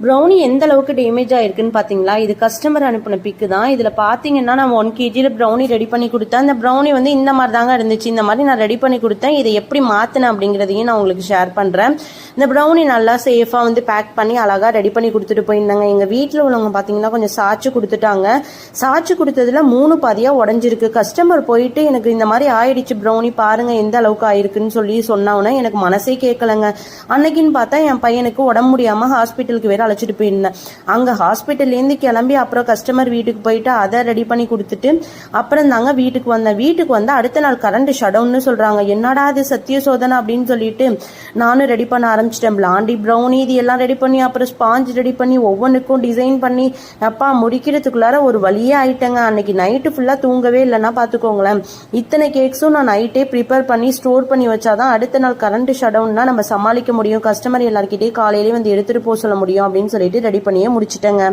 Brownie எந்த அளவுக்கு damage ஆயிருக்குன்னு பார்த்தீங்களா? இது கஸ்டமர் அனுப்பின பிக்கு தான். இதில் பார்த்தீங்கன்னா நான் 1 kg ப்ரௌனி ரெடி பண்ணி கொடுத்தேன். அந்த ப்ரௌனி வந்து இந்த மாதிரி தாங்க இருந்துச்சு. இந்த மாதிரி நான் ரெடி பண்ணி கொடுத்தேன். இதை எப்படி மாற்றினேன் அப்படிங்கிறதையும் நான் உங்களுக்கு ஷேர் பண்ணுறேன். இந்த ப்ரௌனி நல்லா சேஃபாக வந்து பேக் பண்ணி அழகாக ரெடி பண்ணி கொடுத்துட்டு போயிருந்தாங்க. எங்கள் வீட்டில் உள்ளவங்க பார்த்தீங்கன்னா கொஞ்சம் சாய்ச்சி கொடுத்துட்டாங்க. சாய்ச்சி கொடுத்ததுல 3 பாதியாக உடஞ்சிருக்கு. கஸ்டமர் போயிட்டு எனக்கு இந்த மாதிரி ஆயிடுச்சு ப்ரௌனி பாருங்கள் எந்த அளவுக்கு ஆயிருக்குன்னு சொல்லி சொன்னவொன்னே எனக்கு மனசே கேட்கலங்க. அன்னைக்குன்னு பார்த்தா என் பையனுக்கு உடம்பு முடியாமல் ஹாஸ்பிட்டலுக்கு வேற அழைச்சிட்டு போயிருந்தேன். அங்கே ஹாஸ்பிட்டல்லேருந்து கிளம்பி அப்புறம் கஸ்டமர் வீட்டுக்கு போயிட்டு அதை ரெடி பண்ணி கொடுத்துட்டு அப்புறம் தாங்க வீட்டுக்கு வந்தேன். வீட்டுக்கு வந்து அடுத்த நாள் கரண்ட் ஷடவுன்னு சொல்கிறாங்க. என்னடா அது சத்திய சோதனை அப்படின்னு சொல்லிட்டு நானும் ரெடி பண்ண ஆரம்பிச்சிட்டேன். பிளாண்டி ப்ரௌனி இது எல்லாம் ரெடி பண்ணி அப்புறம் ஸ்பாஞ்ச் ரெடி பண்ணி ஒவ்வொன்றுக்கும் டிசைன் பண்ணி அப்பா முடிக்கிறதுக்குள்ளார ஒரு வழியே ஆயிட்டேங்க. அன்னைக்கு நைட்டு ஃபுல்லாக தூங்கவே இல்லைன்னா பார்த்துக்கோங்களேன். இத்தனை கேக்ஸும் நான் நைட்டே ப்ரிப்பேர் பண்ணி ஸ்டோர் பண்ணி வச்சாதான் அடுத்த நாள் கரண்ட் ஷடவுன்னா நம்ம சமாளிக்க முடியும். கஸ்டமர் எல்லாருக்கிட்டே காலையிலேயே வந்து எடுத்துகிட்டு போக சொல்ல முடியும் அப்படின்னு சொல்லிட்டு ரெடி பண்ணியே முடிச்சிட்டேங்க.